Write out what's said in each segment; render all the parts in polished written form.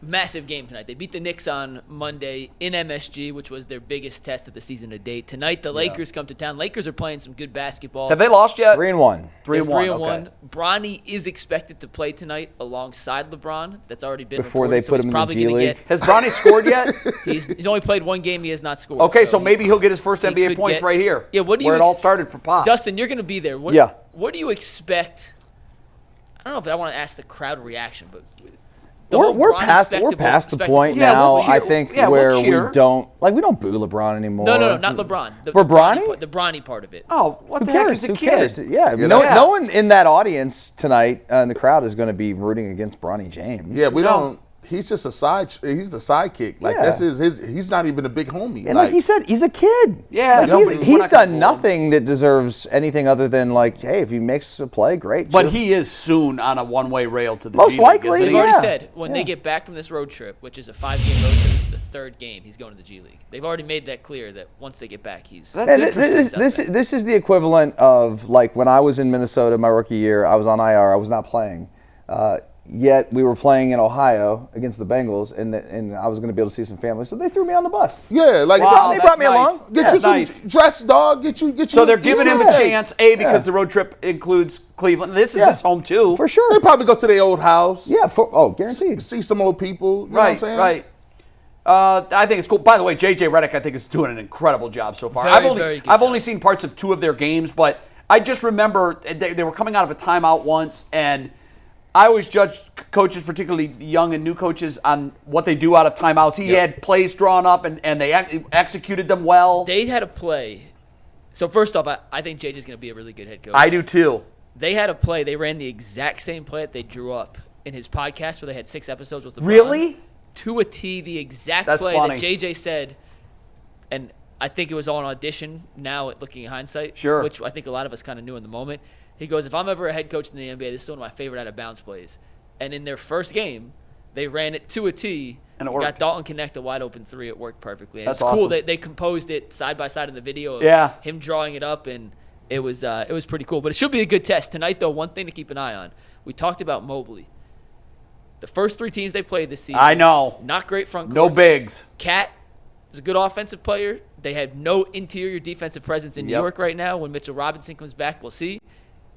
Massive game tonight. They beat the Knicks on Monday in MSG, which was their biggest test of the season to date. Tonight, the Lakers come to town. Lakers are playing some good basketball. Have they lost yet? 3-1. 3-1. Okay. Bronny is expected to play tonight alongside LeBron. That's already been before reported, they put him in the G League. Has Bronny scored yet? He's only played one game. He has not scored. Okay, so maybe he'll get his first NBA points right here. Yeah, what do you where it all started for Pop. Dustin, you're going to be there. What do you expect? I don't know if I want to ask the crowd reaction, but we're past the point now. I think where we don't boo LeBron anymore. No, not LeBron. For Bronny? The Bronny part of it. Oh, what the heck is a kid? Yeah, no one in that audience tonight in the crowd is going to be rooting against Bronny James. Yeah, we don't. He's just a side. He's the sidekick. Like this is his. He's not even a big homie. And like he said, he's a kid. Yeah, he's done nothing that deserves anything other than hey, if he makes a play, great. But he is soon on a one-way rail to the most G League, likely. They've already said when they get back from this road trip, which is a 5-game road trip, it's the 3rd game. He's going to the G League. They've already made that clear that once they get back, he's. This is the equivalent of when I was in Minnesota my rookie year. I was on IR. I was not playing. Yet we were playing in Ohio against the Bengals, and I was going to be able to see some family, so they threw me on the bus. Yeah, they brought me along. Get you some dress, dog. Get you. So they're giving him a chance, because the road trip includes Cleveland. This is his home too, for sure. They probably go to their old house. Yeah, guaranteed. See some old people. You know what I'm saying? Right. I think it's cool. By the way, JJ Redick, I think, is doing an incredible job so far. I've only seen parts of 2 of their games, but I just remember they were coming out of a timeout once, and I always judge coaches, particularly young and new coaches, on what they do out of timeouts. He had plays drawn up, and they executed them well. They had a play. So first off, I think JJ's going to be a really good head coach. I do too. They had a play. They ran the exact same play that they drew up in his podcast where they had 6 episodes with LeBron. Really? To a T, the exact play that JJ said, and I think it was all an audition now looking in hindsight, which I think a lot of us kind of knew in the moment. He goes, if I'm ever a head coach in the NBA, this is one of my favorite out-of-bounds plays. And in their first game, they ran it to a T. And it worked. Got Dalton connect a wide-open 3. It worked perfectly. And That's it's cool awesome. that they composed it side by side in the video of him drawing it up, and it was pretty cool. But it should be a good test. Tonight, though, one thing to keep an eye on. We talked about Mobley. The first 3 teams they played this season. I know. Not great front courts. No bigs. Cat is a good offensive player. They have no interior defensive presence in New York right now. When Mitchell Robinson comes back, we'll see.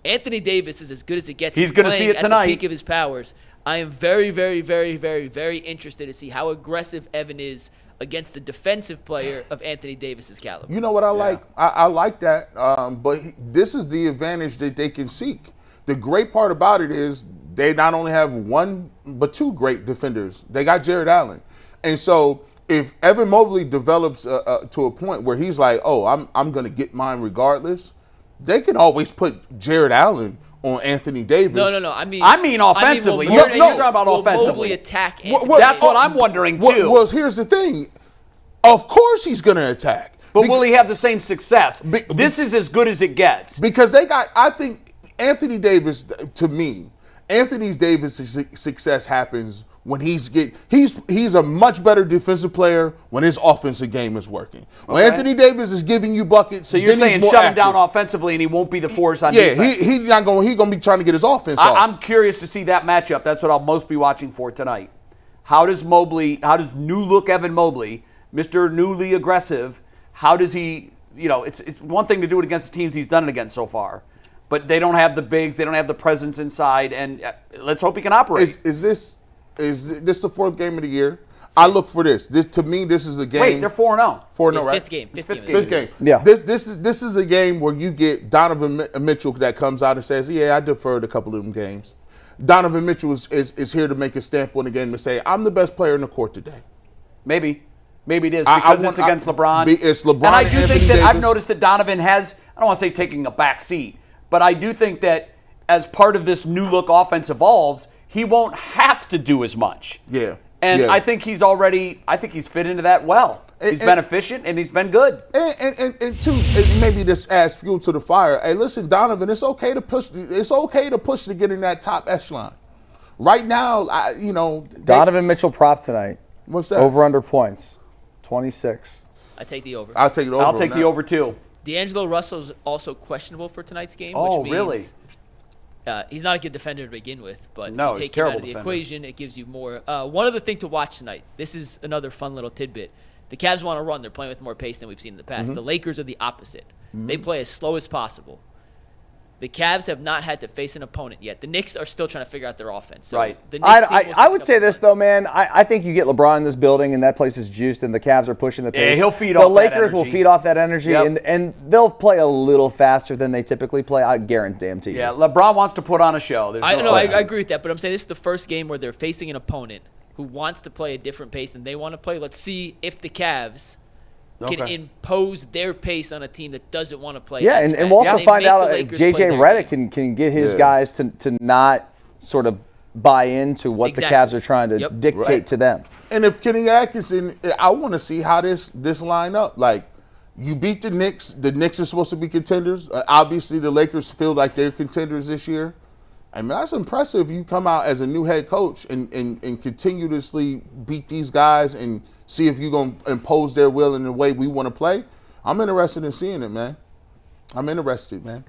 Anthony Davis is as good as it gets. He's going to see it tonight. At the peak of his powers. I am very, very, very, very, very interested to see how aggressive Evan is against the defensive player of Anthony Davis's caliber. You know what I like? I like that, but this is the advantage that they can seek. The great part about it is they not only have 1 but 2 great defenders. They got Jared Allen. And so if Evan Mobley develops to a point where he's like, oh, I'm going to get mine regardless, they can always put Jared Allen on Anthony Davis. No. I mean offensively. You're talking about offensively. Mobley attack Anthony That's what I'm wondering, too. Well, here's the thing. Of course he's going to attack. But will he have the same success? This is as good as it gets. Because I think Anthony Davis, to me, Anthony Davis' success happens when he's a much better defensive player when his offensive game is working. When Anthony Davis is giving you buckets, so you're saying shut him down offensively and he won't be the force on defense. He's going to be trying to get his offense off. I'm curious to see that matchup. That's what I'll most be watching for tonight. How does new look Evan Mobley, Mr. Newly Aggressive, how does he, it's one thing to do it against the teams he's done it against so far, but they don't have the bigs, they don't have the presence inside, and let's hope he can operate. Is this the 4th game of the year? I look for this. To me, this is a game. Wait, they're 4-0. 4-0, right? 5th game. Fifth game. Yeah. This is a game where you get Donovan Mitchell that comes out and says, yeah, I deferred a couple of them games. Donovan Mitchell is here to make a stamp on the game and say, I'm the best player in the court today. Maybe it is because it's against LeBron. It's LeBron and I do and think Anthony that Davis. I've noticed that Donovan has, I don't want to say taking a back seat, but I do think that as part of this new look offense evolves, he won't have to do as much. Yeah. And I think he's fit into that well. He's been efficient and he's been good. And two, maybe this adds fuel to the fire. Hey, listen, Donovan, it's okay to push to get in that top echelon. Right now, Donovan Mitchell prop tonight. What's that? Over under points, 26. I take the over. I'll take it over. I'll take the over too. D'Angelo Russell's also questionable for tonight's game. Oh, which means really? He's not a good defender to begin with, but no, if you take him out of the equation, it gives you more. One other thing to watch tonight. This is another fun little tidbit. The Cavs want to run. They're playing with more pace than we've seen in the past. The Lakers are the opposite. They play as slow as possible. The Cavs have not had to face an opponent yet. The Knicks are still trying to figure out their offense. So right. I would say this, though, man. I think you get LeBron in this building, and that place is juiced, and the Cavs are pushing the pace. Yeah, he'll feed off that energy. The Lakers will feed off that energy, and they'll play a little faster than they typically play. I guarantee you. Yeah, LeBron wants to put on a show. I agree with that, but I'm saying this is the first game where they're facing an opponent who wants to play a different pace than they want to play. Let's see if the Cavs can impose their pace on a team that doesn't want to play. Yeah, and we'll also find out if J.J. Redick can get his guys to not sort of buy into what the Cavs are trying to dictate to them. And if Kenny Atkinson, I want to see how this line up. Like, you beat the Knicks. The Knicks are supposed to be contenders. Obviously, the Lakers feel like they're contenders this year. I mean, that's impressive. You come out as a new head coach and continuously beat these guys and see if you're going to impose their will in the way we want to play. I'm interested in seeing it, man. I'm interested, man.